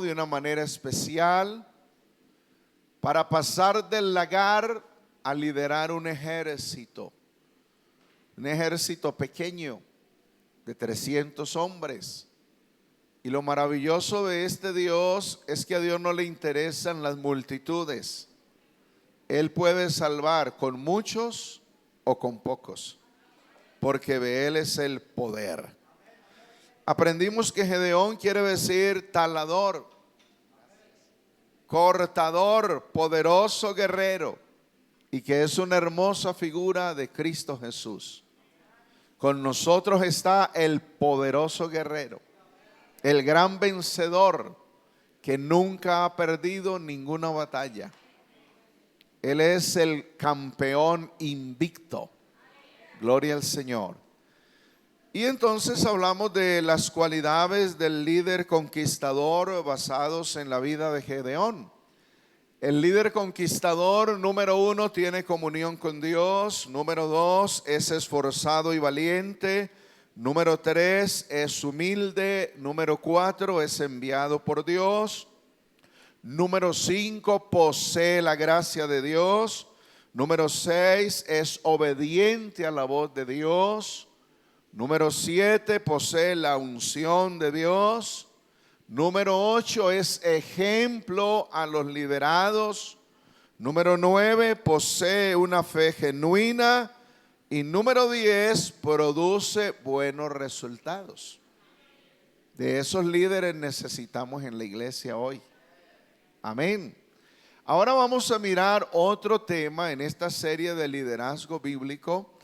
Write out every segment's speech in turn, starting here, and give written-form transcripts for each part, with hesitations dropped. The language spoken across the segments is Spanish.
de una manera especial para pasar del lagar a liderar un ejército pequeño de 300 hombres. Y lo maravilloso de este Dios es que a Dios no le interesan las multitudes. Él puede salvar con muchos o con pocos, porque de Él es el poder. Aprendimos que Gedeón quiere decir talador, cortador, poderoso guerrero, y que es una hermosa figura de Cristo Jesús. Con nosotros está el poderoso guerrero, el gran vencedor que nunca ha perdido ninguna batalla. Él es el campeón invicto. Gloria al Señor. Y entonces hablamos de las cualidades del líder conquistador basados en la vida de Gedeón. El líder conquistador, número 1, tiene comunión con Dios. Número 2, es esforzado y valiente. Número 3, es humilde. Número 4, es enviado por Dios. Número 5, posee la gracia de Dios. Número 6, es obediente a la voz de Dios. Número 7, posee la unción de Dios. Número 8, es ejemplo a los liderados. Número 9, posee una fe genuina. Y número 10, produce buenos resultados. De esos líderes necesitamos en la iglesia hoy. Amén. Ahora vamos a mirar otro tema en esta serie de liderazgo bíblico.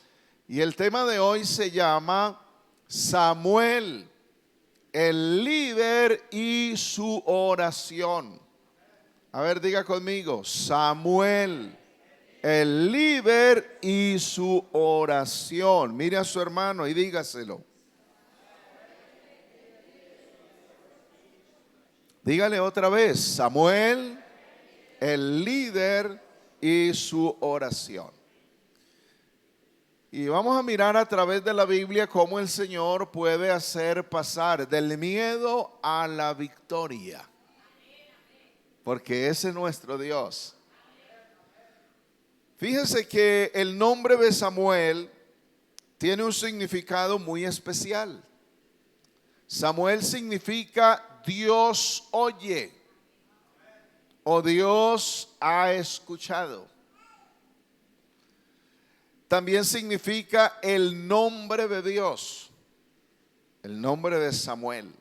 Y el tema de hoy se llama Samuel, el líder y su oración. A ver, diga conmigo, Samuel, el líder y su oración. Mire a su hermano y dígaselo. Dígale otra vez, Samuel, el líder y su oración. Y vamos a mirar a través de la Biblia cómo el Señor puede hacer pasar del miedo a la victoria. Porque ese es nuestro Dios. Fíjese que el nombre de Samuel tiene un significado muy especial. Samuel significa Dios oye o Dios ha escuchado. También significa el nombre de Dios, el nombre de Samuel.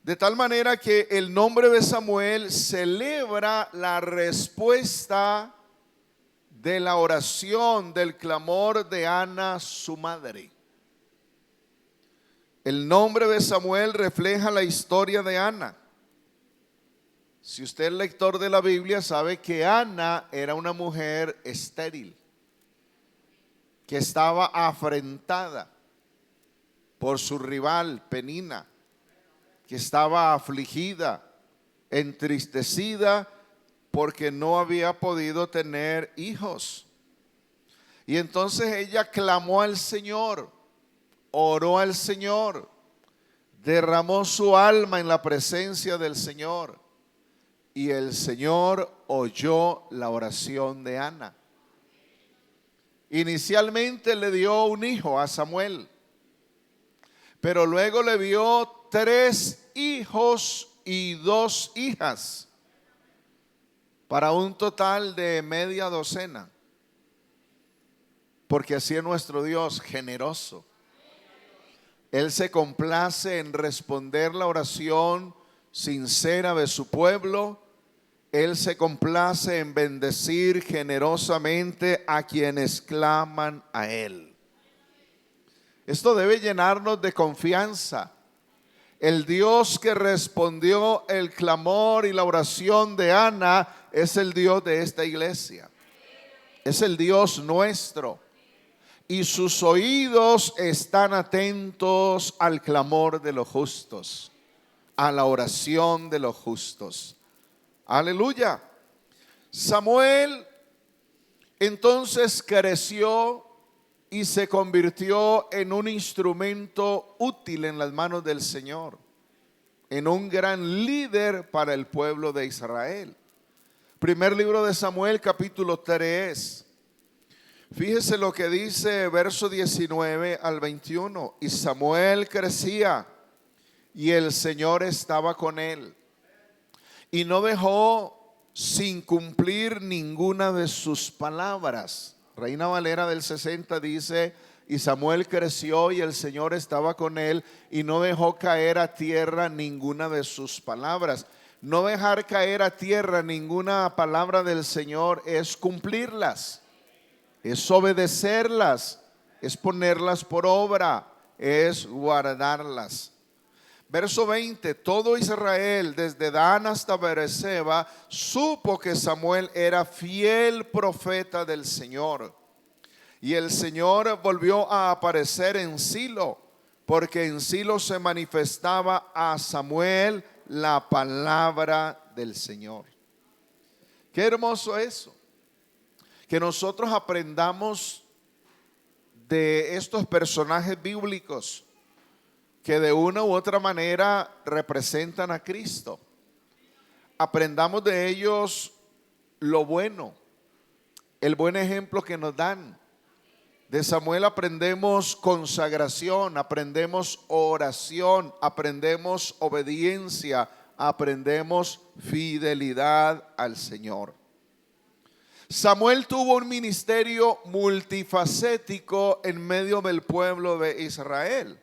De tal manera que el nombre de Samuel celebra la respuesta de la oración, del clamor de Ana, su madre. El nombre de Samuel refleja la historia de Ana. Si usted es lector de la Biblia, sabe que Ana era una mujer estéril, que estaba afrentada por su rival Penina, que estaba afligida, entristecida porque no había podido tener hijos. Y entonces ella clamó al Señor, oró al Señor, derramó su alma en la presencia del Señor, y el Señor oyó la oración de Ana. Inicialmente le dio un hijo a Samuel, pero luego le dio 3 hijos y 2 hijas, para un total de media docena, porque así es nuestro Dios, generoso. Él se complace en responder la oración sincera de su pueblo. Él se complace en bendecir generosamente a quienes claman a Él. Esto debe llenarnos de confianza. El Dios que respondió el clamor y la oración de Ana es el Dios de esta iglesia. Es el Dios nuestro. Y sus oídos están atentos al clamor de los justos, a la oración de los justos. Aleluya. Samuel entonces creció y se convirtió en un instrumento útil en las manos del Señor. en un gran líder para el pueblo de Israel. Primer libro de Samuel, capítulo 3. Fíjese lo que dice verso 19 al 21. Y Samuel crecía y el Señor estaba con él. Y no dejó sin cumplir ninguna de sus palabras. Reina Valera del 60 dice: y Samuel creció y el Señor estaba con él y no dejó caer a tierra ninguna de sus palabras. No dejar caer a tierra ninguna palabra del Señor es cumplirlas, es obedecerlas, es ponerlas por obra, es guardarlas. Verso 20, todo Israel desde Dan hasta Beerseba supo que Samuel era fiel profeta del Señor. Y el Señor volvió a aparecer en Silo, porque en Silo se manifestaba a Samuel la palabra del Señor. Qué hermoso eso, que nosotros aprendamos de estos personajes bíblicos que de una u otra manera representan a Cristo. Aprendamos de ellos lo bueno, el buen ejemplo que nos dan. De Samuel aprendemos consagración, aprendemos oración, aprendemos obediencia, aprendemos fidelidad al Señor. Samuel tuvo un ministerio multifacético en medio del pueblo de Israel,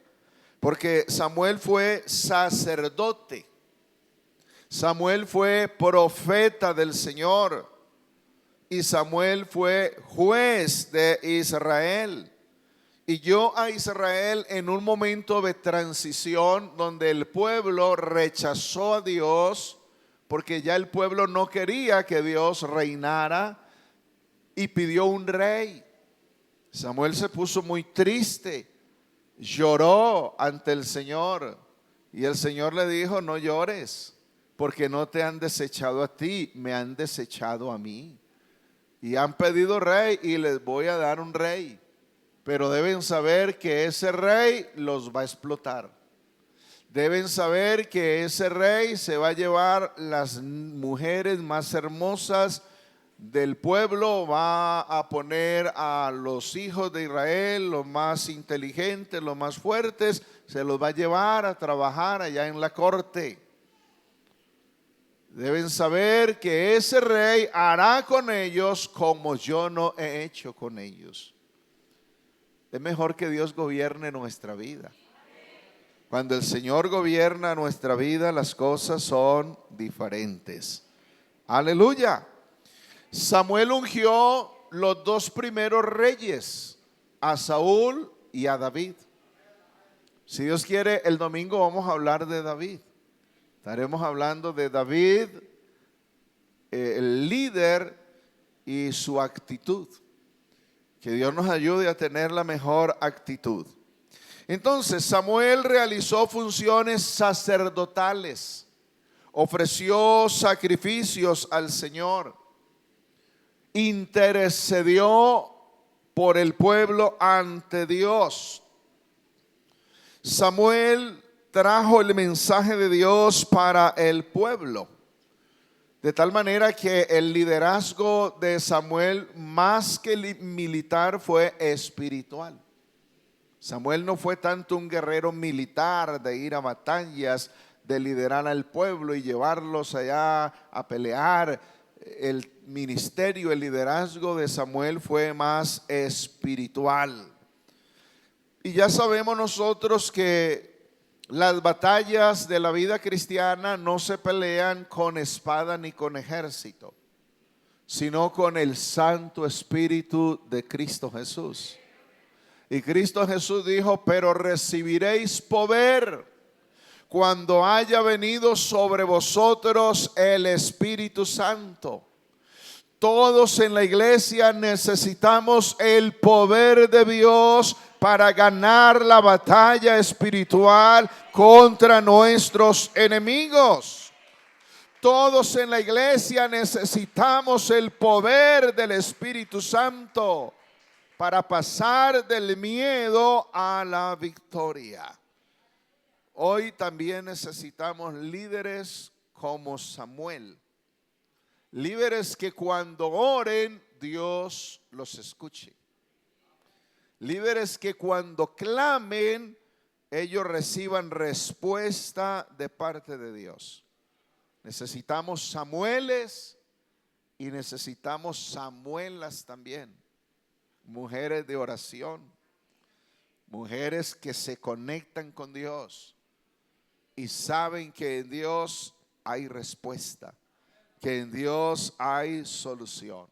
porque Samuel fue sacerdote, Samuel fue profeta del Señor, y Samuel fue juez de Israel. Y guió a Israel en un momento de transición donde el pueblo rechazó a Dios, porque ya el pueblo no quería que Dios reinara, y pidió un rey. Samuel se puso muy triste, lloró ante el Señor, y el Señor le dijo: no llores, porque no te han desechado a ti, me han desechado a mí. Y han pedido rey y les voy a dar un rey, pero deben saber que ese rey los va a explotar. Deben saber que ese rey se va a llevar las mujeres más hermosas del pueblo, va a poner a los hijos de Israel, los más inteligentes, los más fuertes, se los va a llevar a trabajar allá en la corte. Deben saber que ese rey hará con ellos como yo no he hecho con ellos. Es mejor que Dios gobierne nuestra vida. Cuando el Señor gobierna nuestra vida, las cosas son diferentes. Aleluya. Samuel ungió los dos primeros reyes, a Saúl y a David. Si Dios quiere, el domingo vamos a hablar de David. Estaremos hablando de David, el líder y su actitud. Que Dios nos ayude a tener la mejor actitud. Entonces, Samuel realizó funciones sacerdotales, ofreció sacrificios al Señor, intercedió por el pueblo ante Dios. Samuel trajo el mensaje de Dios para el pueblo, de tal manera que el liderazgo de Samuel, más que militar, fue espiritual. Samuel no fue tanto un guerrero militar de ir a batallas, de liderar al pueblo y llevarlos allá a pelear. El ministerio, el liderazgo de Samuel fue más espiritual. Y ya sabemos nosotros que las batallas de la vida cristiana no se pelean con espada ni con ejército, sino con el Santo Espíritu de Cristo Jesús. Y Cristo Jesús dijo: pero recibiréis poder cuando haya venido sobre vosotros el Espíritu Santo. Todos en la iglesia necesitamos el poder de Dios para ganar la batalla espiritual contra nuestros enemigos. Todos en la iglesia necesitamos el poder del Espíritu Santo para pasar del miedo a la victoria. Hoy también necesitamos líderes como Samuel. Líderes que cuando oren, Dios los escuche. Líderes que cuando clamen, ellos reciban respuesta de parte de Dios. Necesitamos Samueles y necesitamos Samuelas también. Mujeres de oración, mujeres que se conectan con Dios y saben que en Dios hay respuesta, que en Dios hay solución.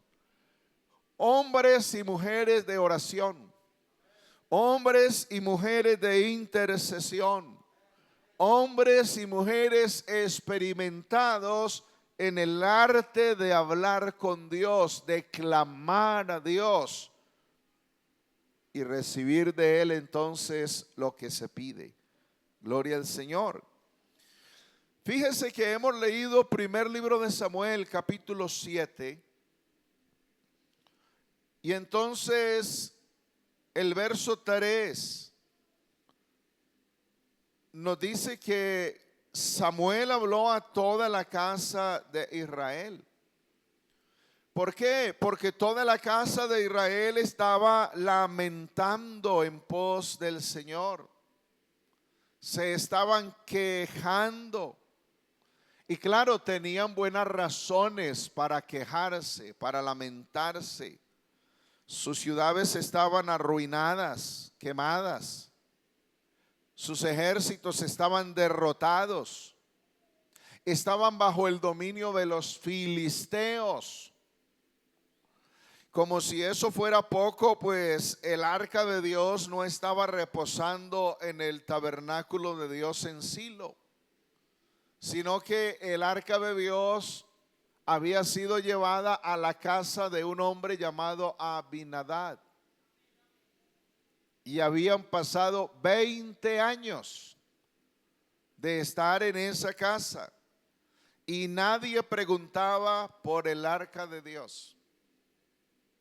Hombres y mujeres de oración, hombres y mujeres de intercesión, hombres y mujeres experimentados en el arte de hablar con Dios, de clamar a Dios y recibir de Él entonces lo que se pide. Gloria al Señor. Fíjese que hemos leído primer libro de Samuel, capítulo 7. Y entonces el verso 3 nos dice que Samuel habló a toda la casa de Israel. ¿Por qué? Porque toda la casa de Israel estaba lamentando en pos del Señor. Se estaban quejando. Y claro, tenían buenas razones para quejarse, para lamentarse. Sus ciudades estaban arruinadas, quemadas. Sus ejércitos estaban derrotados. Estaban bajo el dominio de los filisteos. Como si eso fuera poco, pues el arca de Dios no estaba reposando en el tabernáculo de Dios en Silo, sino que el arca de Dios había sido llevada a la casa de un hombre llamado Abinadab. Y habían pasado 20 años de estar en esa casa y nadie preguntaba por el arca de Dios.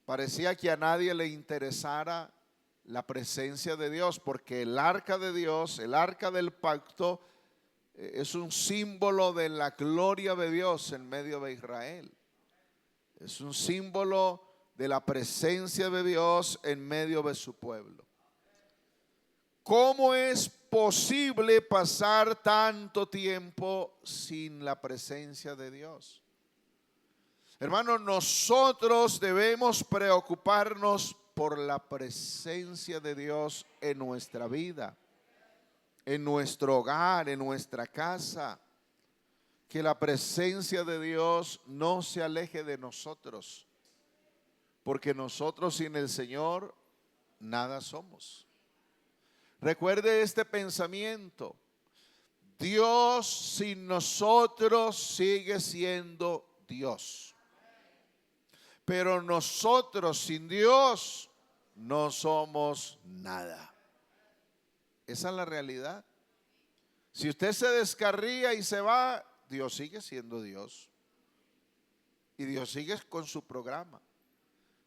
Parecía que a nadie le interesara la presencia de Dios, porque el arca de Dios, el arca del pacto, es un símbolo de la gloria de Dios en medio de Israel. Es un símbolo de la presencia de Dios en medio de su pueblo. ¿Cómo es posible pasar tanto tiempo sin la presencia de Dios? Hermanos, nosotros debemos preocuparnos por la presencia de Dios en nuestra vida, en nuestro hogar, en nuestra casa. Que la presencia de Dios no se aleje de nosotros, porque nosotros sin el Señor nada somos. Recuerde este pensamiento: Dios sin nosotros sigue siendo Dios. Pero nosotros sin Dios no somos nada. Esa es la realidad. Si usted se descarría y se va, Dios sigue siendo Dios. Y Dios sigue con su programa.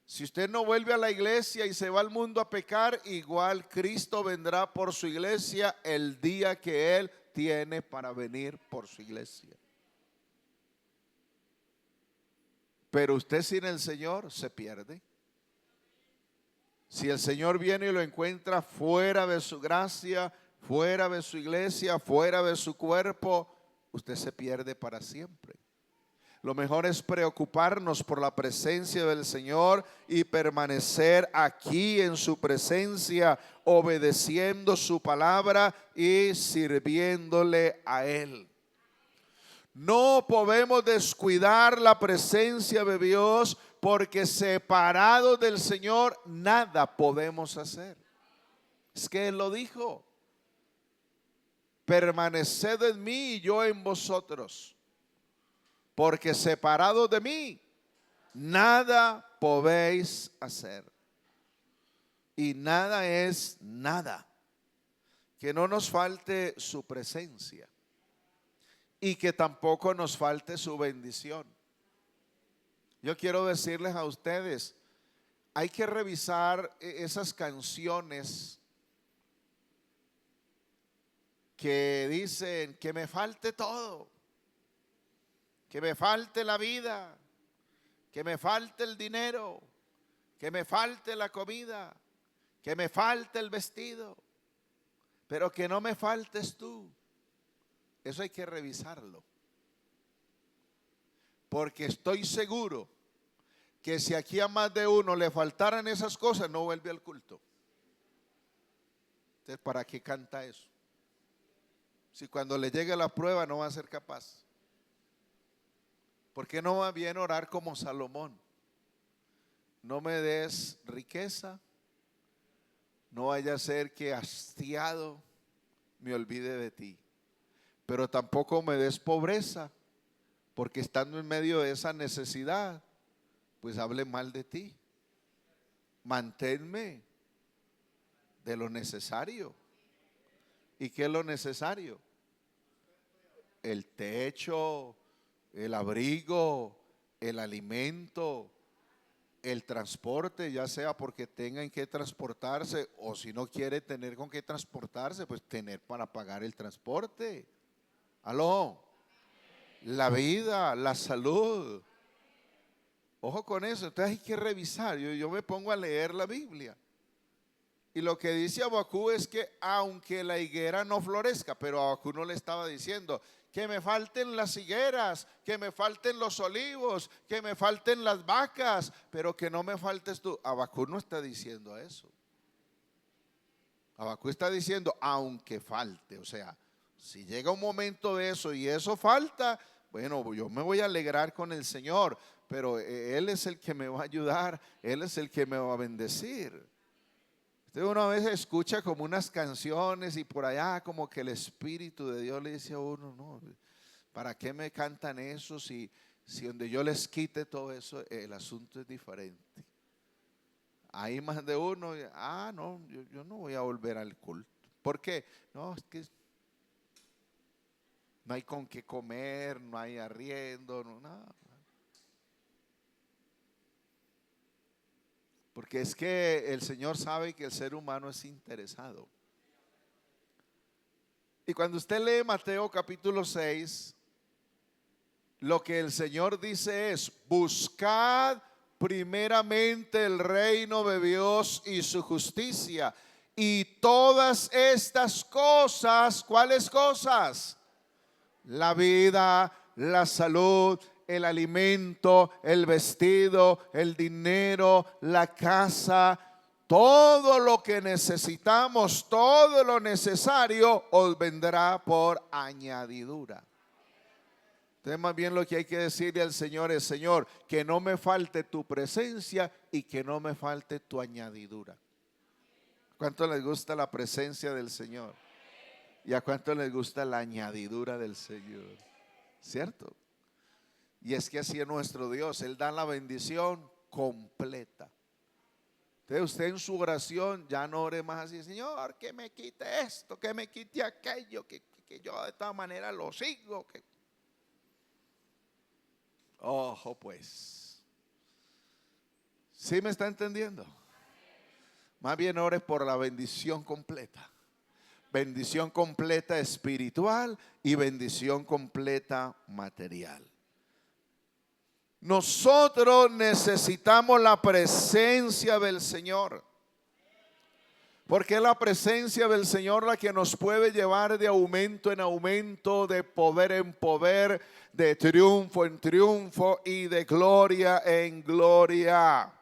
Si usted no vuelve a la iglesia y se va al mundo a pecar, igual Cristo vendrá por su iglesia el día que Él tiene para venir por su iglesia. Pero usted sin el Señor se pierde. Si el Señor viene y lo encuentra fuera de su gracia, fuera de su iglesia, fuera de su cuerpo, usted se pierde para siempre. Lo mejor es preocuparnos por la presencia del Señor y permanecer aquí en su presencia, obedeciendo su palabra y sirviéndole a Él. No podemos descuidar la presencia de Dios, porque separados del Señor nada podemos hacer. Es que Él lo dijo: permaneced en mí y yo en vosotros, porque separados de mí nada podéis hacer. Y nada es nada. Que no nos falte su presencia y que tampoco nos falte su bendición. Yo quiero decirles a ustedes, hay que revisar esas canciones que dicen que me falte todo, que me falte la vida, que me falte el dinero, que me falte la comida, que me falte el vestido, pero que no me faltes tú. Eso hay que revisarlo, porque estoy seguro que si aquí a más de uno le faltaran esas cosas, no vuelve al culto. Entonces, ¿para qué canta eso? Si cuando le llegue la prueba no va a ser capaz. ¿Por qué no va bien orar como Salomón? No me des riqueza, no vaya a ser que hastiado me olvide de ti, pero tampoco me des pobreza, porque estando en medio de esa necesidad, pues hable mal de ti. Manténme de lo necesario. ¿Y qué es lo necesario? El techo, el abrigo, el alimento, el transporte, ya sea porque tengan que transportarse o si no quiere tener con qué transportarse, pues tener para pagar el transporte. Aló, la vida, la salud. Ojo con eso, entonces hay que revisar. Yo me pongo a leer la Biblia. Y lo que dice Abacú es que aunque la higuera no florezca, pero Abacú no le estaba diciendo que me falten las higueras, que me falten los olivos, que me falten las vacas, pero que no me faltes tú. Abacú no está diciendo eso. Abacú está diciendo aunque falte, o sea, si llega un momento de eso y eso falta, bueno, yo me voy a alegrar con el Señor, pero Él es el que me va a ayudar, Él es el que me va a bendecir. Uno a veces escucha como unas canciones y por allá como que el Espíritu de Dios le dice a uno, no, ¿para qué me cantan eso si donde yo les quite todo eso, el asunto es diferente? Hay más de uno, no, yo no voy a volver al culto. ¿Por qué? No, es que no hay con qué comer, no hay arriendo, no, nada. Porque es que el Señor sabe que el ser humano es interesado. Y cuando usted lee Mateo capítulo 6, lo que el Señor dice es: buscad primeramente el reino de Dios y su justicia, y todas estas cosas, ¿cuáles cosas? La vida, la salud, el alimento, el vestido, el dinero, la casa, todo lo que necesitamos, todo lo necesario os vendrá por añadidura. Entonces, más bien lo que hay que decirle al Señor es: Señor, que no me falte tu presencia y que no me falte tu añadidura. ¿Cuánto les gusta la presencia del Señor? ¿Y a cuánto les gusta la añadidura del Señor? ¿Cierto? Y es que así es nuestro Dios, Él da la bendición completa. Entonces usted en su oración ya no ore más así: Señor, que me quite esto, que me quite aquello, que yo de todas maneras lo sigo. Ojo pues, ¿sí me está entendiendo? Más bien ore por la bendición completa. Bendición completa espiritual y bendición completa material. Nosotros necesitamos la presencia del Señor, porque es la presencia del Señor la que nos puede llevar de aumento en aumento, de poder en poder, de triunfo en triunfo y de gloria en gloria.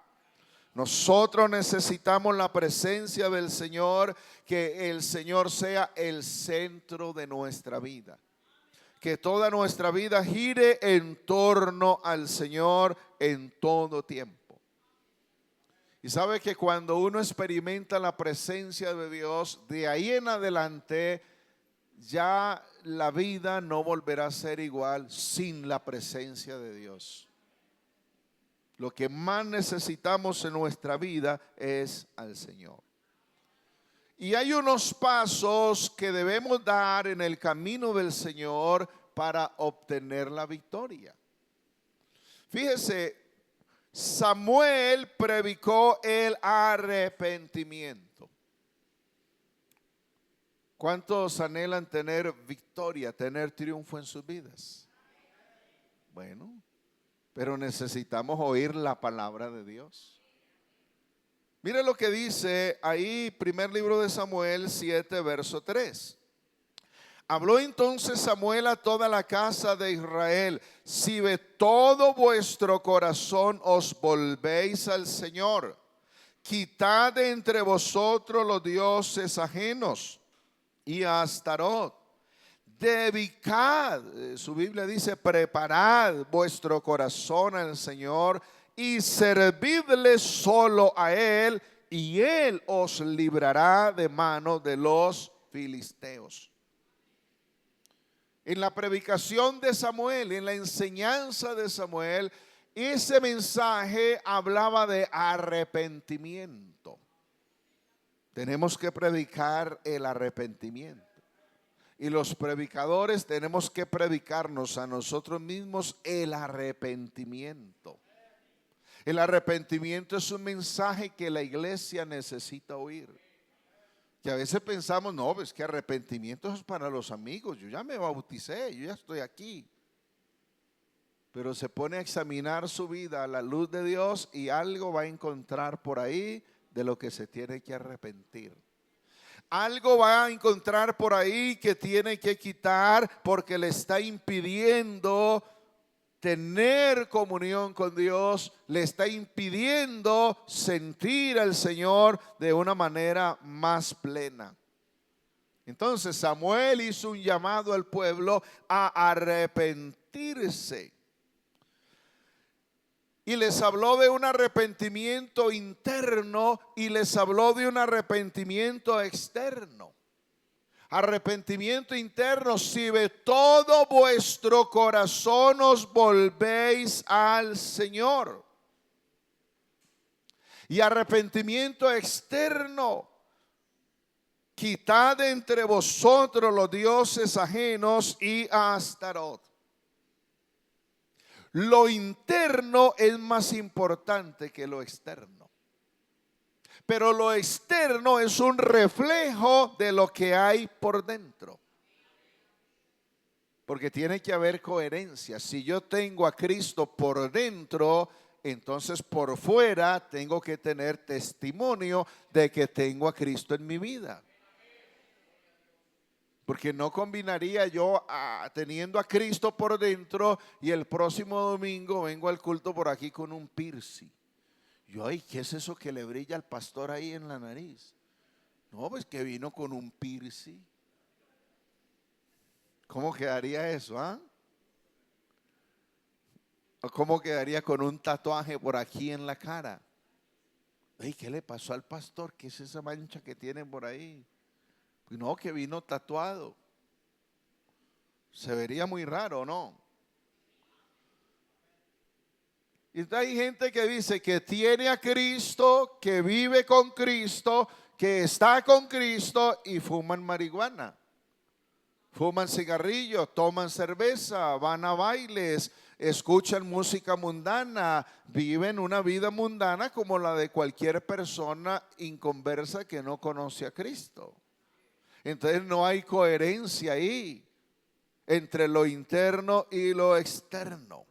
Nosotros necesitamos la presencia del Señor, que el Señor sea el centro de nuestra vida. Que toda nuestra vida gire en torno al Señor en todo tiempo. Y sabe que cuando uno experimenta la presencia de Dios, de ahí en adelante ya la vida no volverá a ser igual sin la presencia de Dios. Lo que más necesitamos en nuestra vida es al Señor. Y hay unos pasos que debemos dar en el camino del Señor para obtener la victoria. Fíjese, Samuel predicó el arrepentimiento. ¿Cuántos anhelan tener victoria, tener triunfo en sus vidas? Bueno, pero necesitamos oír la palabra de Dios. Mire lo que dice ahí, primer libro de Samuel 7, verso 3. Habló entonces Samuel a toda la casa de Israel: si de todo vuestro corazón os volvéis al Señor, quitad de entre vosotros los dioses ajenos y a Astarot. Dedicad, su Biblia dice, preparad vuestro corazón al Señor y servidle solo a Él, y Él os librará de mano de los filisteos. En la predicación de Samuel, en la enseñanza de Samuel, ese mensaje hablaba de arrepentimiento. Tenemos que predicar el arrepentimiento. Y los predicadores tenemos que predicarnos a nosotros mismos el arrepentimiento. El arrepentimiento es un mensaje que la iglesia necesita oír. Que a veces pensamos, no, pues que arrepentimiento es para los amigos. Yo ya me bauticé, yo ya estoy aquí. Pero se pone a examinar su vida a la luz de Dios y algo va a encontrar por ahí de lo que se tiene que arrepentir. Algo va a encontrar por ahí que tiene que quitar porque le está impidiendo tener comunión con Dios, le está impidiendo sentir al Señor de una manera más plena. Entonces Samuel hizo un llamado al pueblo a arrepentirse. Y les habló de un arrepentimiento interno y les habló de un arrepentimiento externo. Arrepentimiento interno: si de todo vuestro corazón os volvéis al Señor. Y arrepentimiento externo: quitad de entre vosotros los dioses ajenos y a Astarot. Lo interno es más importante que lo externo. Pero lo externo es un reflejo de lo que hay por dentro. Porque tiene que haber coherencia. Si yo tengo a Cristo por dentro, entonces por fuera tengo que tener testimonio de que tengo a Cristo en mi vida. Porque no combinaría yo teniendo a Cristo por dentro y el próximo domingo vengo al culto por aquí con un piercing. Yo, ay, ¿qué es eso que le brilla al pastor ahí en la nariz? No, pues que vino con un piercing. ¿Cómo quedaría eso, ah? ¿O cómo quedaría con un tatuaje por aquí en la cara? Ay, ¿qué le pasó al pastor? ¿Qué es esa mancha que tiene por ahí? Pues no, que vino tatuado. Se vería muy raro, ¿no? Y hay gente que dice que tiene a Cristo, que vive con Cristo, que está con Cristo y fuman marihuana, fuman cigarrillo, toman cerveza, van a bailes, escuchan música mundana, viven una vida mundana como la de cualquier persona inconversa que no conoce a Cristo. Entonces no hay coherencia ahí entre lo interno y lo externo.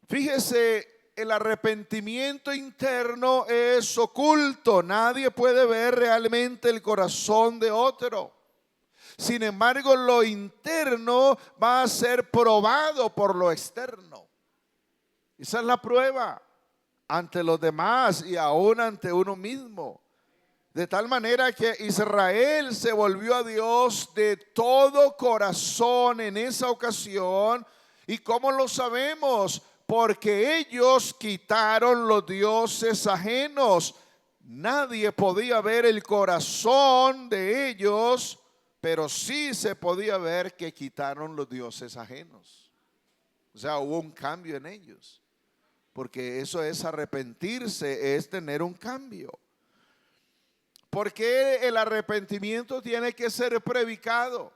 Fíjese, el arrepentimiento interno es oculto. Nadie puede ver realmente el corazón de otro. Sin embargo, lo interno va a ser probado por lo externo. Esa es la prueba ante los demás y aún ante uno mismo. De tal manera que Israel se volvió a Dios de todo corazón en esa ocasión. ¿Y cómo lo sabemos? Porque ellos quitaron los dioses ajenos. Nadie podía ver el corazón de ellos, pero sí se podía ver que quitaron los dioses ajenos. O sea, hubo un cambio en ellos. Porque eso es arrepentirse, es tener un cambio. Porque el arrepentimiento tiene que ser predicado.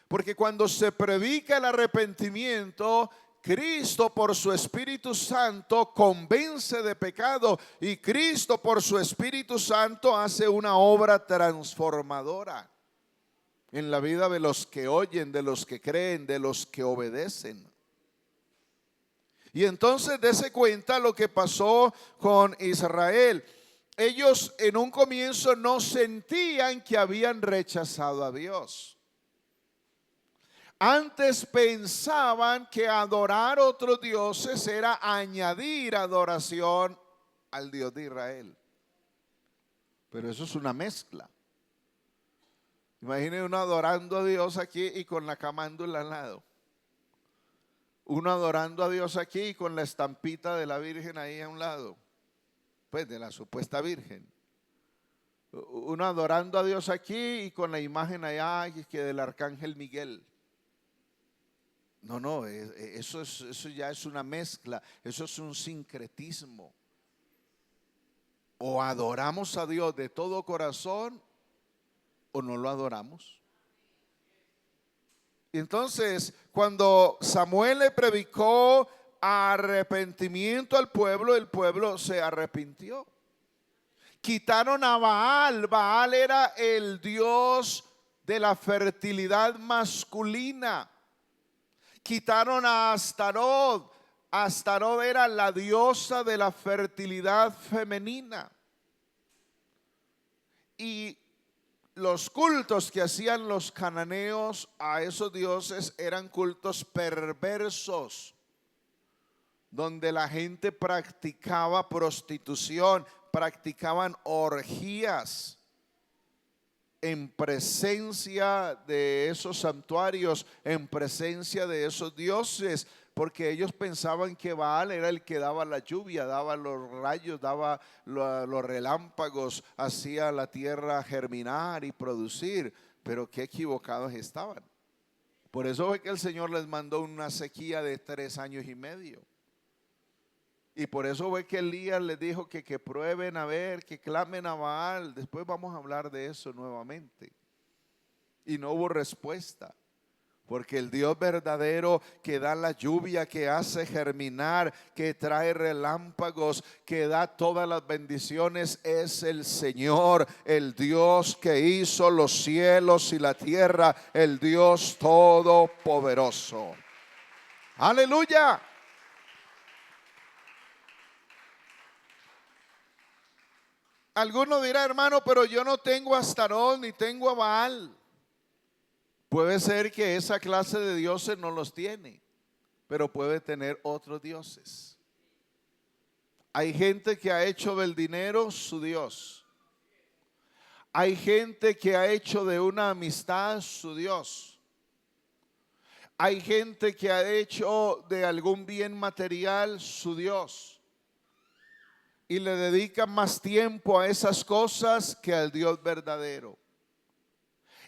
Porque cuando se predica el arrepentimiento, Cristo por su Espíritu Santo convence de pecado y Cristo por su Espíritu Santo hace una obra transformadora en la vida de los que oyen, de los que creen, de los que obedecen. Y entonces dése cuenta lo que pasó con Israel. Ellos en un comienzo no sentían que habían rechazado a Dios. Antes pensaban que adorar otros dioses era añadir adoración al Dios de Israel. Pero eso es una mezcla. Imagine uno adorando a Dios aquí y con la camándula al lado. Uno adorando a Dios aquí y con la estampita de la Virgen ahí a un lado. Pues de la supuesta Virgen. Uno adorando a Dios aquí y con la imagen allá que del Arcángel Miguel. No, eso ya es una mezcla, eso es un sincretismo. O adoramos a Dios de todo corazón o no lo adoramos. Y entonces, cuando Samuel le predicó arrepentimiento al pueblo, el pueblo se arrepintió. Quitaron a Baal. Baal era el dios de la fertilidad masculina. Quitaron a Astarot. Astarot era la diosa de la fertilidad femenina. Y los cultos que hacían los cananeos a esos dioses eran cultos perversos, donde la gente practicaba prostitución, practicaban orgías en presencia de esos santuarios, en presencia de esos dioses, porque ellos pensaban que Baal era el que daba la lluvia, daba los rayos, daba los relámpagos, hacía la tierra germinar y producir, pero qué equivocados estaban. Por eso fue que el Señor les mandó una sequía de 3 años y medio. Y por eso fue que Elías les dijo que prueben a ver, que clamen a Baal. Después vamos a hablar de eso nuevamente. Y no hubo respuesta. Porque el Dios verdadero que da la lluvia, que hace germinar, que trae relámpagos, que da todas las bendiciones, es el Señor, el Dios que hizo los cielos y la tierra, el Dios todopoderoso. Aleluya. Alguno dirá, hermano, pero yo no tengo a Astarot ni tengo a Baal. Puede ser que esa clase de dioses no los tiene, pero puede tener otros dioses. Hay gente que ha hecho del dinero su Dios. Hay gente que ha hecho de una amistad su Dios. Hay gente que ha hecho de algún bien material su Dios. Y le dedican más tiempo a esas cosas que al Dios verdadero.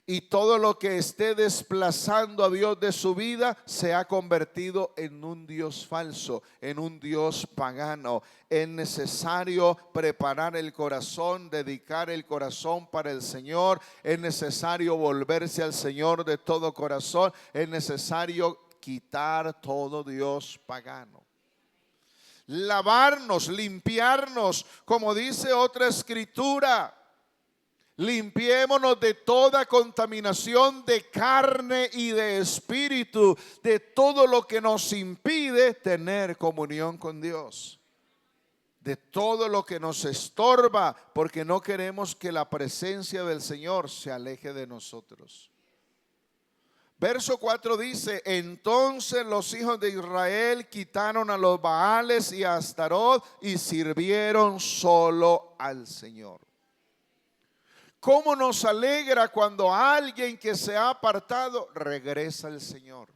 Y todo lo que esté desplazando a Dios de su vida se ha convertido en un Dios falso, en un Dios pagano. Es necesario preparar el corazón, dedicar el corazón para el Señor. Es necesario volverse al Señor de todo corazón. Es necesario quitar todo Dios pagano. Lavarnos, limpiarnos, como dice otra escritura. Limpiémonos de toda contaminación de carne y de espíritu, de todo lo que nos impide tener comunión con Dios, de todo lo que nos estorba, porque no queremos que la presencia del Señor se aleje de nosotros. Verso 4 dice: entonces los hijos de Israel quitaron a los Baales y a Astarot y sirvieron solo al Señor. ¿Cómo nos alegra cuando alguien que se ha apartado regresa al Señor?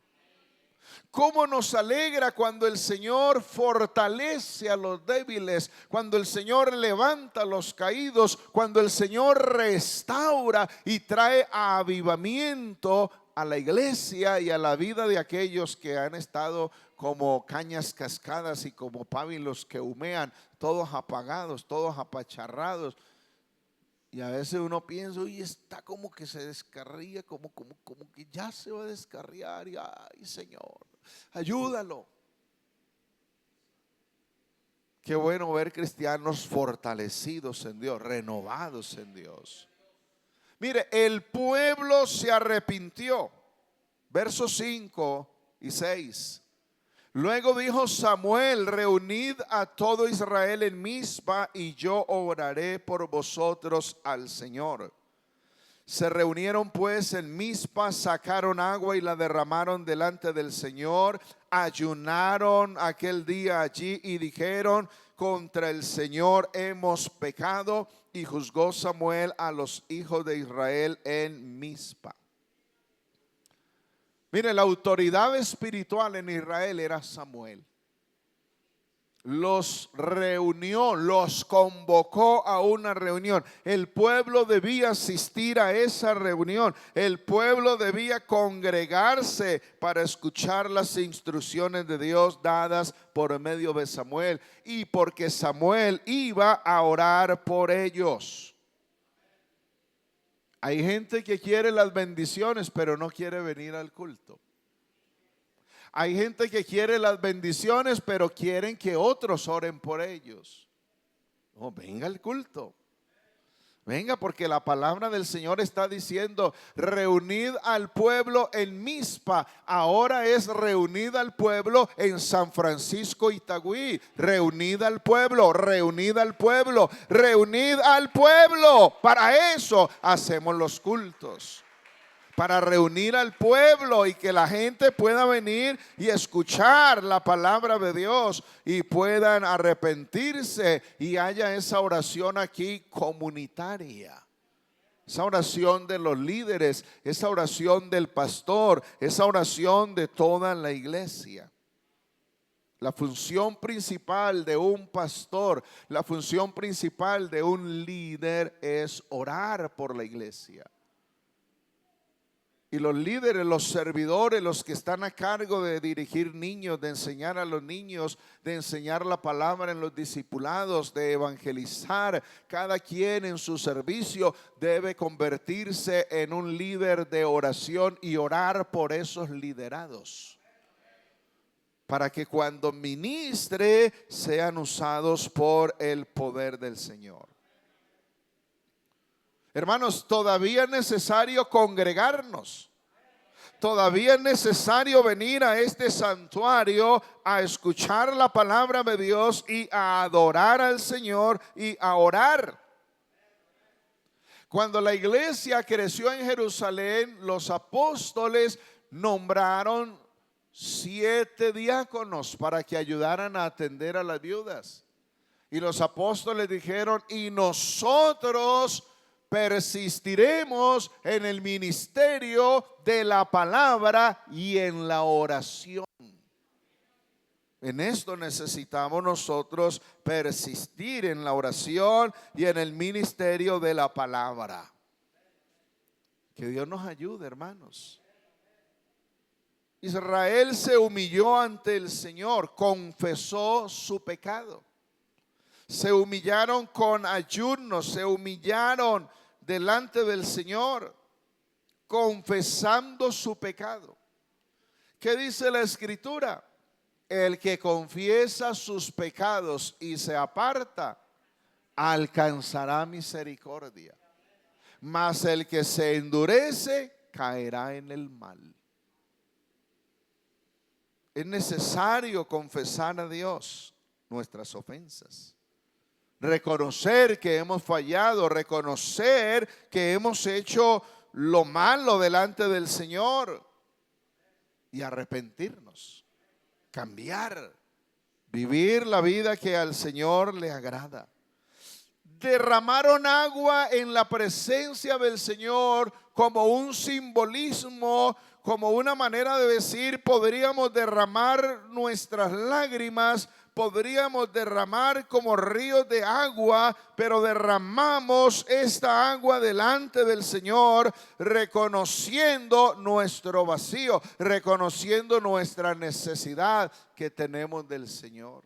¿Cómo nos alegra cuando el Señor fortalece a los débiles, cuando el Señor levanta a los caídos, cuando el Señor restaura y trae avivamiento a la iglesia y a la vida de aquellos que han estado como cañas cascadas y como pábilos que humean, todos apagados, todos apacharrados? Y a veces uno piensa, uy, está como que se descarría, como que ya se va a descarriar. Y ay, Señor, ayúdalo. Qué bueno ver cristianos fortalecidos en Dios, renovados en Dios. Mire, el pueblo se arrepintió. Versos 5 y 6. Luego dijo Samuel: reunid a todo Israel en Mizpa y yo oraré por vosotros al Señor. Se reunieron pues en Mizpa, sacaron agua y la derramaron delante del Señor. Ayunaron aquel día allí y dijeron: contra el Señor hemos pecado. Y juzgó Samuel a los hijos de Israel en Mizpa. Mire, la autoridad espiritual en Israel era Samuel. Los reunió, los convocó a una reunión. El pueblo debía asistir a esa reunión. El pueblo debía congregarse para escuchar las instrucciones de Dios dadas por medio de Samuel. Y porque Samuel iba a orar por ellos. Hay gente que quiere las bendiciones, pero no quiere venir al culto. Hay gente que quiere las bendiciones, pero quieren que otros oren por ellos. No, venga al culto. Venga, porque la palabra del Señor está diciendo: reunid al pueblo en Mizpa. Ahora es reunid al pueblo en San Francisco Itagüí. Reunid al pueblo, reunid al pueblo, reunid al pueblo. Para eso hacemos los cultos. Para reunir al pueblo y que la gente pueda venir y escuchar la palabra de Dios y puedan arrepentirse y haya esa oración aquí comunitaria. Esa oración de los líderes, esa oración del pastor, esa oración de toda la iglesia. La función principal de un pastor, la función principal de un líder es orar por la iglesia. Y los líderes, los servidores, los que están a cargo de dirigir niños, de enseñar a los niños, de enseñar la palabra en los discipulados, de evangelizar, cada quien en su servicio debe convertirse en un líder de oración y orar por esos liderados, para que cuando ministre sean usados por el poder del Señor. Hermanos, todavía es necesario congregarnos. Todavía es necesario venir a este santuario a escuchar la palabra de Dios y a adorar al Señor y a orar. Cuando la iglesia creció en Jerusalén, los apóstoles nombraron 7 diáconos para que ayudaran a atender a las viudas. Y los apóstoles dijeron: y nosotros persistiremos en el ministerio de la palabra y en la oración. En esto necesitamos nosotros persistir en la oración y en el ministerio de la palabra. Que Dios nos ayude, hermanos. Israel se humilló ante el Señor, confesó su pecado. Se humillaron con ayunos, se humillaron delante del Señor, confesando su pecado. ¿Qué dice la Escritura? El que confiesa sus pecados y se aparta, alcanzará misericordia. Mas el que se endurece, caerá en el mal. Es necesario confesar a Dios nuestras ofensas. Reconocer que hemos fallado, reconocer que hemos hecho lo malo delante del Señor y arrepentirnos, cambiar, vivir la vida que al Señor le agrada. Derramaron agua en la presencia del Señor como un simbolismo, como una manera de decir: podríamos derramar nuestras lágrimas, podríamos derramar como ríos de agua, pero derramamos esta agua delante del Señor, reconociendo nuestro vacío, reconociendo nuestra necesidad que tenemos del Señor.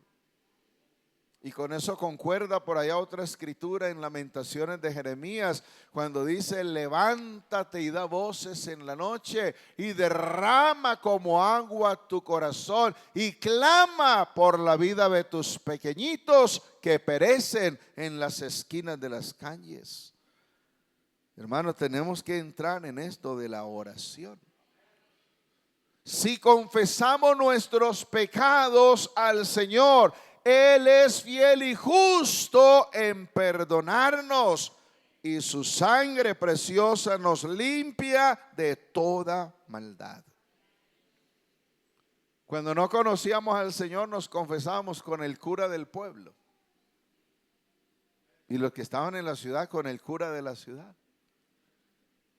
Y con eso concuerda por allá otra escritura en Lamentaciones de Jeremías, cuando dice: levántate y da voces en la noche y derrama como agua tu corazón y clama por la vida de tus pequeñitos que perecen en las esquinas de las calles. Hermanos, tenemos que entrar en esto de la oración. Si confesamos nuestros pecados al Señor, Él es fiel y justo en perdonarnos, y su sangre preciosa nos limpia de toda maldad. Cuando no conocíamos al Señor, nos confesábamos con el cura del pueblo, y los que estaban en la ciudad con el cura de la ciudad.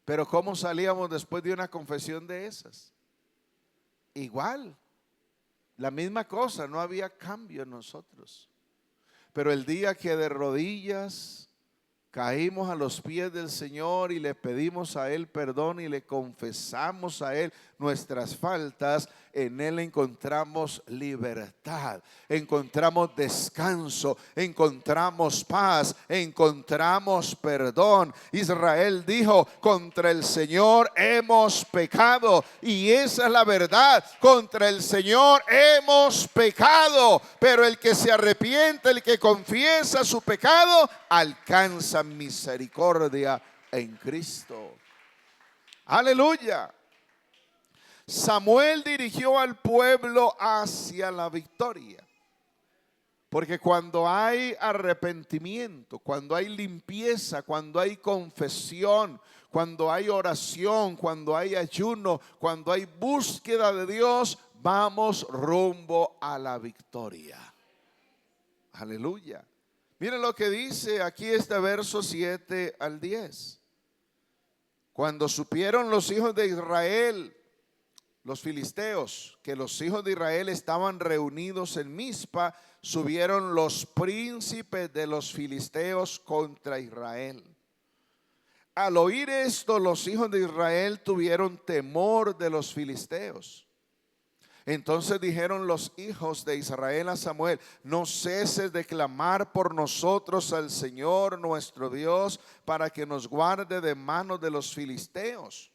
Pero ¿cómo salíamos después de una confesión de esas? Igual, la misma cosa, no había cambio en nosotros. Pero el día que de rodillas caímos a los pies del Señor y le pedimos a Él perdón y le confesamos a Él nuestras faltas, en Él encontramos libertad, encontramos descanso, encontramos paz, encontramos perdón. Israel dijo: contra el Señor hemos pecado, y esa es la verdad, contra el Señor hemos pecado, pero el que se arrepiente, el que confiesa su pecado, alcanza misericordia en Cristo. Aleluya. Samuel dirigió al pueblo hacia la victoria, porque cuando hay arrepentimiento, cuando hay limpieza, cuando hay confesión, cuando hay oración, cuando hay ayuno, cuando hay búsqueda de Dios, vamos rumbo a la victoria. Aleluya. Miren lo que dice aquí este verso 7 al 10. Cuando supieron los hijos de Israel, los filisteos, que los hijos de Israel estaban reunidos en Mizpa, subieron los príncipes de los filisteos contra Israel. Al oír esto, los hijos de Israel tuvieron temor de los filisteos. Entonces dijeron los hijos de Israel a Samuel: no ceses de clamar por nosotros al Señor nuestro Dios, para que nos guarde de manos de los filisteos.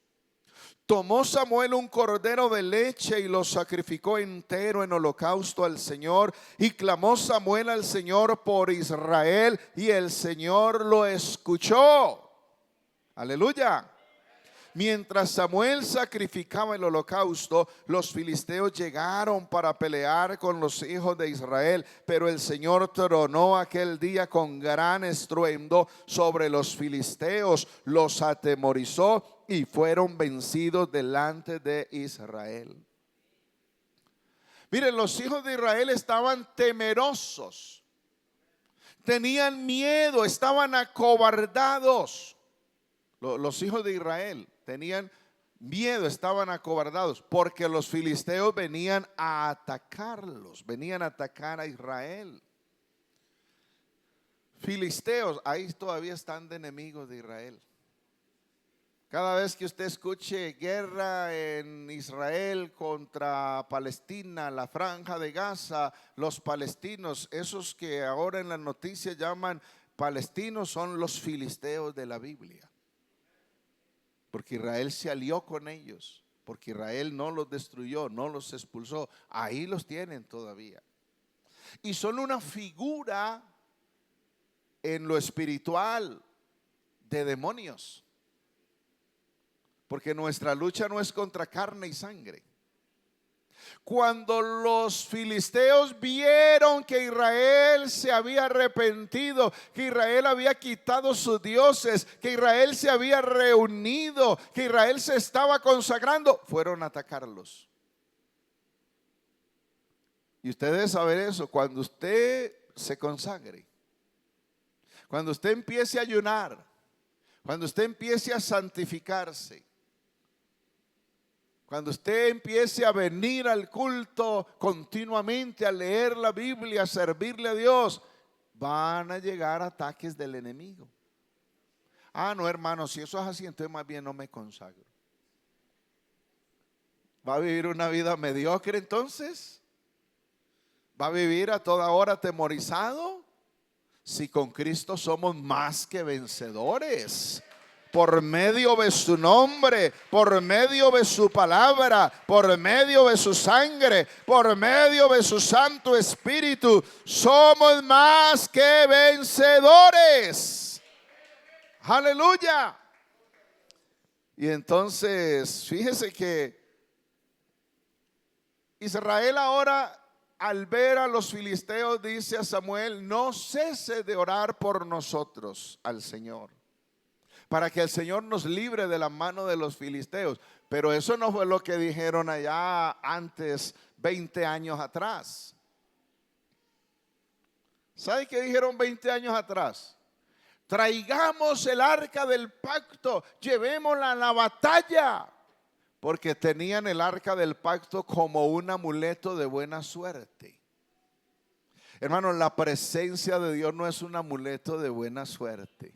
Tomó Samuel un cordero de leche y lo sacrificó entero en holocausto al Señor. Y clamó Samuel al Señor por Israel, y el Señor lo escuchó. Aleluya. Mientras Samuel sacrificaba el holocausto, los filisteos llegaron para pelear con los hijos de Israel, pero el Señor tronó aquel día con gran estruendo sobre los filisteos, los atemorizó y fueron vencidos delante de Israel. Miren, los hijos de Israel estaban temerosos, tenían miedo, estaban acobardados. Los hijos de Israel tenían miedo, estaban acobardados, porque los filisteos venían a atacarlos, venían a atacar a Israel. Filisteos, ahí todavía están de enemigos de Israel. Cada vez que usted escuche guerra en Israel contra Palestina, la franja de Gaza, los palestinos, esos que ahora en las noticias llaman palestinos, son los filisteos de la Biblia. Porque Israel se alió con ellos, porque Israel no los destruyó, no los expulsó. Ahí los tienen todavía. Y son una figura en lo espiritual de demonios. Porque nuestra lucha no es contra carne y sangre. Cuando los filisteos vieron que Israel se había arrepentido, que Israel había quitado sus dioses, que Israel se había reunido, que Israel se estaba consagrando, fueron a atacarlos. Y usted debe saber eso: cuando usted se consagre, cuando usted empiece a ayunar, cuando usted empiece a santificarse, cuando usted empiece a venir al culto continuamente, a leer la Biblia, a servirle a Dios, van a llegar ataques del enemigo. Ah, no, hermano, si eso es así, entonces más bien no me consagro. ¿Va a vivir una vida mediocre entonces? ¿Va a vivir a toda hora atemorizado? Si con Cristo somos más que vencedores. Por medio de su nombre, por medio de su palabra, por medio de su sangre, por medio de su Santo Espíritu, somos más que vencedores. Aleluya. Y entonces, fíjese que Israel ahora, al ver a los filisteos, dice a Samuel: no cese de orar por nosotros al Señor, para que el Señor nos libre de la mano de los filisteos. Pero eso no fue lo que dijeron allá antes, 20 años atrás. ¿Sabe qué dijeron 20 años atrás? Traigamos el arca del pacto, llevémosla a la batalla. Porque tenían el arca del pacto como un amuleto de buena suerte. Hermanos, la presencia de Dios no es un amuleto de buena suerte.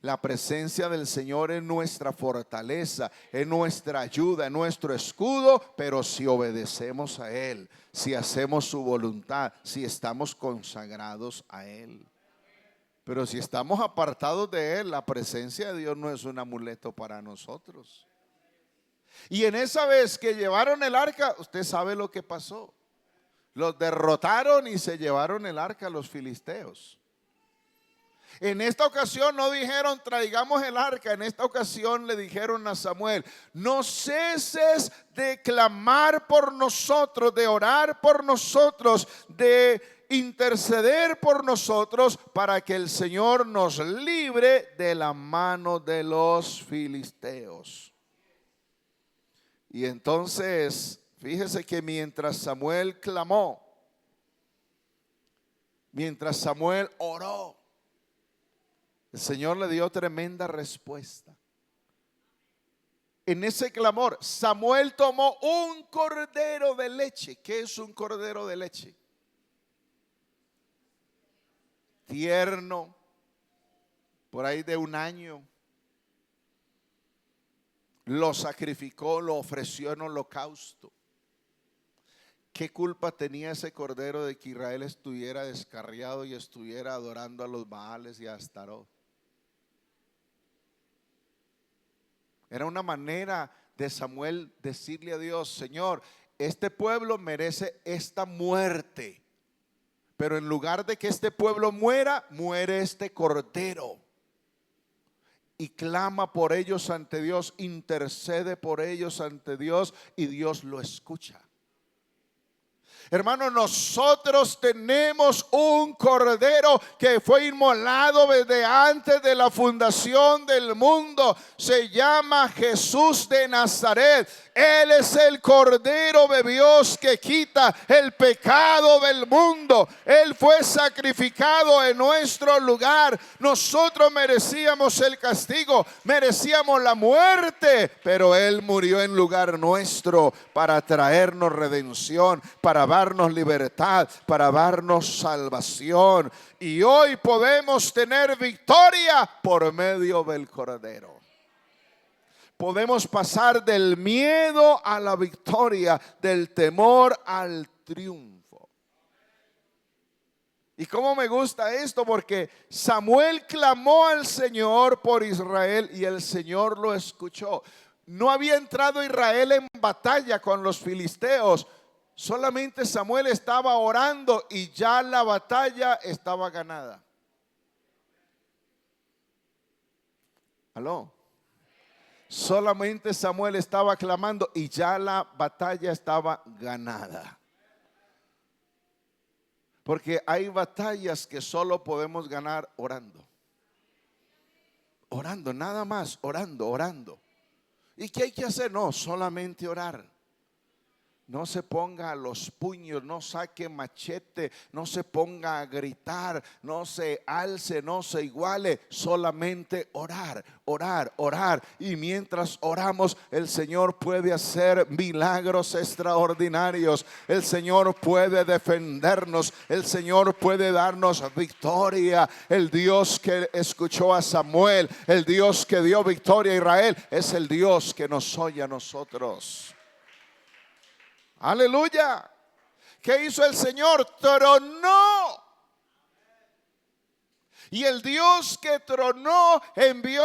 La presencia del Señor es nuestra fortaleza, es nuestra ayuda, es nuestro escudo. Pero si obedecemos a Él, si hacemos su voluntad, si estamos consagrados a Él. Pero si estamos apartados de Él, la presencia de Dios no es un amuleto para nosotros. Y en esa vez que llevaron el arca, usted sabe lo que pasó. Los derrotaron y se llevaron el arca a los filisteos. En esta ocasión no dijeron: traigamos el arca. En esta ocasión le dijeron a Samuel: no ceses de clamar por nosotros, de orar por nosotros, de interceder por nosotros, para que el Señor nos libre de la mano de los filisteos. Y entonces, fíjese que mientras Samuel clamó, mientras Samuel oró, el Señor le dio tremenda respuesta. En ese clamor, Samuel tomó un cordero de leche. ¿Qué es un cordero de leche? Tierno, por ahí de 1 año. Lo sacrificó, lo ofreció en holocausto. ¿Qué culpa tenía ese cordero de que Israel estuviera descarriado y estuviera adorando a los Baales y a Astarot? Era una manera de Samuel decirle a Dios: Señor, este pueblo merece esta muerte, pero en lugar de que este pueblo muera, muere este cordero. Y clama por ellos ante Dios, intercede por ellos ante Dios, y Dios lo escucha. Hermanos, nosotros tenemos un cordero que fue inmolado desde antes de la fundación del mundo. Se llama Jesús de Nazaret. Él es el cordero de Dios que quita el pecado del mundo. Él fue sacrificado en nuestro lugar. Nosotros merecíamos el castigo, merecíamos la muerte, pero Él murió en lugar nuestro para traernos redención, para darnos libertad, para darnos salvación. Y hoy podemos tener victoria por medio del cordero. Podemos pasar del miedo a la victoria, del temor al triunfo. Y cómo me gusta esto, porque Samuel clamó al Señor por Israel y el Señor lo escuchó. No había entrado Israel en batalla con los filisteos. Solamente Samuel estaba orando y ya la batalla estaba ganada. ¿Aló? Solamente Samuel estaba clamando y ya la batalla estaba ganada. Porque hay batallas que solo podemos ganar orando. Orando, nada más, orando. ¿Y qué hay que hacer? No, solamente orar. No se ponga a los puños, no saque machete, no se ponga a gritar, no se alce, no se iguale, solamente orar. Y mientras oramos, el Señor puede hacer milagros extraordinarios. El Señor puede defendernos, el Señor puede darnos victoria. El Dios que escuchó a Samuel, el Dios que dio victoria a Israel, es el Dios que nos oye a nosotros. Aleluya. ¿Qué hizo el Señor? Tronó. Y el Dios que tronó envió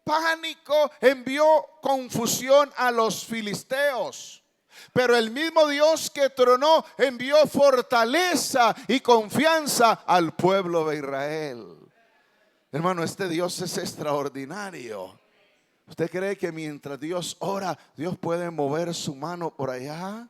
pánico, envió confusión a los filisteos. Pero el mismo Dios que tronó envió fortaleza y confianza al pueblo de Israel. Hermano, este Dios es extraordinario. ¿Usted cree que mientras Dios ora, Dios puede mover su mano por allá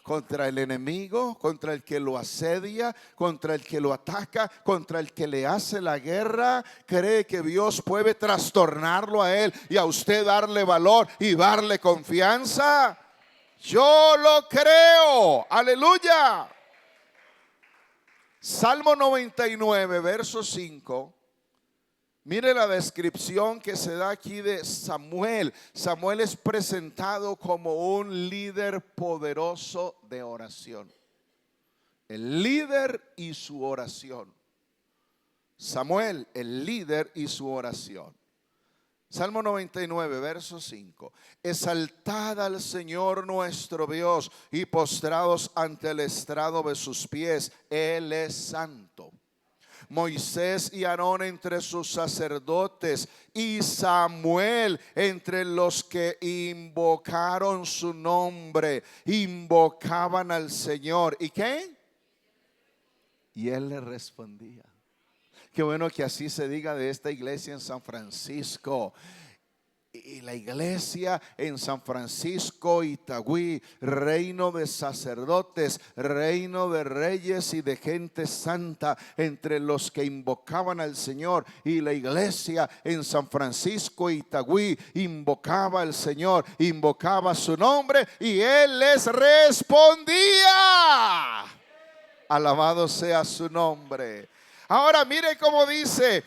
contra el enemigo, contra el que lo asedia, contra el que lo ataca, contra el que le hace la guerra? ¿Cree que Dios puede trastornarlo a él y a usted darle valor y darle confianza? Yo lo creo. Aleluya. Salmo 99, verso 5. Mire la descripción que se da aquí de Samuel. Samuel es presentado como un líder poderoso de oración. El líder y su oración. Samuel, el líder y su oración. Salmo 99, verso 5. Exaltad al Señor nuestro Dios y postrados ante el estrado de sus pies. Él es santo. Moisés y Aarón entre sus sacerdotes y Samuel entre los que invocaron su nombre, invocaban al Señor. ¿Y qué? Y él le respondía. Qué bueno que así se diga de esta iglesia en San Francisco. Y la iglesia en San Francisco, Itagüí, reino de sacerdotes, reino de reyes y de gente santa, entre los que invocaban al Señor. Y la iglesia en San Francisco, Itagüí, invocaba al Señor, invocaba su nombre y Él les respondía. Alabado sea su nombre. Ahora mire cómo dice: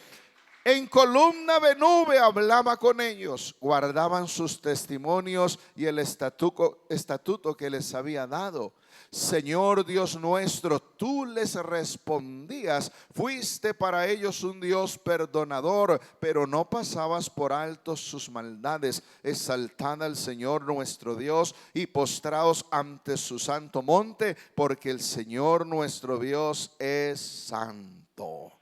en columna de nube hablaba con ellos, guardaban sus testimonios y el estatuto que les había dado. Señor Dios nuestro, tú les respondías, fuiste para ellos un Dios perdonador, pero no pasabas por alto sus maldades. Exaltad al Señor nuestro Dios y postraos ante su santo monte, porque el Señor nuestro Dios es santo.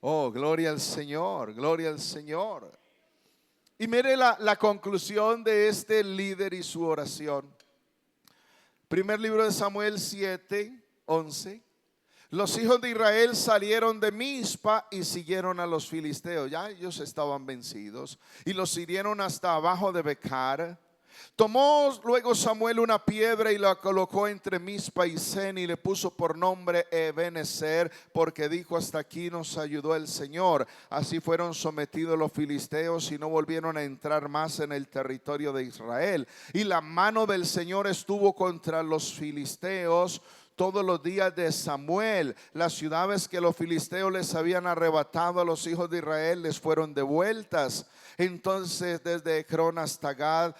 Oh, gloria al Señor, gloria al Señor. Y mire la conclusión de este líder y su oración. Primer libro de Samuel 7, 11. Los hijos de Israel salieron de Mizpa y siguieron a los filisteos. Ya ellos estaban vencidos y los hirieron hasta abajo de Becar. Tomó luego Samuel una piedra y la colocó entre Mizpa y Sen y le puso por nombre Ebenezer, porque dijo: hasta aquí nos ayudó el Señor. Así fueron sometidos los filisteos y no volvieron a entrar más en el territorio de Israel. Y la mano del Señor estuvo contra los filisteos todos los días de Samuel. Las ciudades que los filisteos les habían arrebatado a los hijos de Israel les fueron devueltas. Entonces desde Ecrón hasta Gad,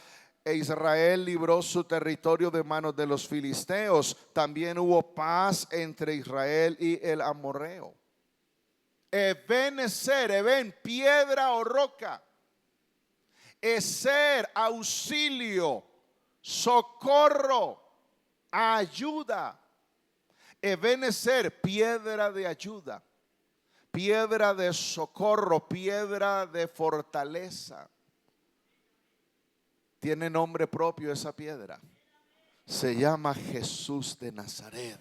Israel libró su territorio de manos de los filisteos. También hubo paz entre Israel y el amorreo. Ebenezer, Eben, piedra o roca. Ezer, auxilio, socorro, ayuda. Ebenezer, piedra de ayuda, piedra de socorro, piedra de fortaleza. Tiene nombre propio esa piedra. Se llama Jesús de Nazaret.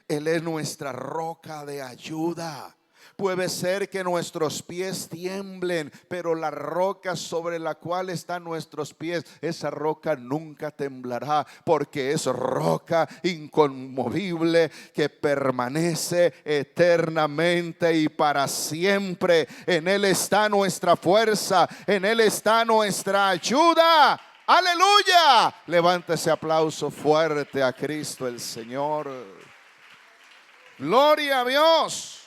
Él es nuestra roca de ayuda. Puede ser que nuestros pies tiemblen, pero la roca sobre la cual están nuestros pies, esa roca nunca temblará, porque es roca inconmovible que permanece eternamente y para siempre. En Él está nuestra fuerza, en Él está nuestra ayuda. ¡Aleluya! Levante ese aplauso fuerte a Cristo el Señor. ¡Gloria a Dios!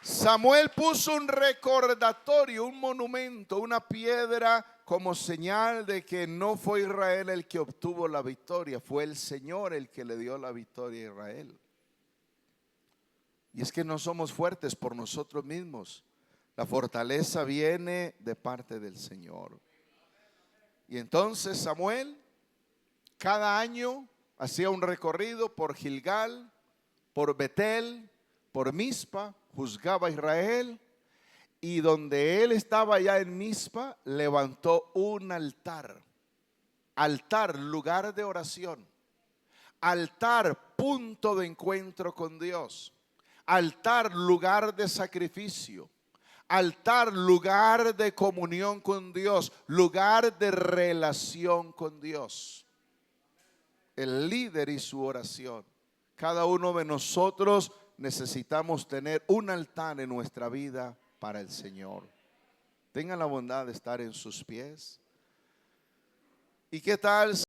Samuel puso un recordatorio, un monumento, una piedra como señal de que no fue Israel el que obtuvo la victoria, fue el Señor el que le dio la victoria a Israel. Y es que no somos fuertes por nosotros mismos. La fortaleza viene de parte del Señor. Y entonces Samuel cada año hacía un recorrido por Gilgal, por Betel, por Mizpa, juzgaba a Israel. Y donde él estaba ya en Mizpa, levantó un altar. Altar, lugar de oración. Altar, punto de encuentro con Dios. Altar, lugar de sacrificio. Altar, lugar de comunión con Dios. Lugar de relación con Dios. El líder y su oración. Cada uno de nosotros necesitamos tener un altar en nuestra vida para el Señor. Tengan la bondad de estar en sus pies. ¿Y qué tal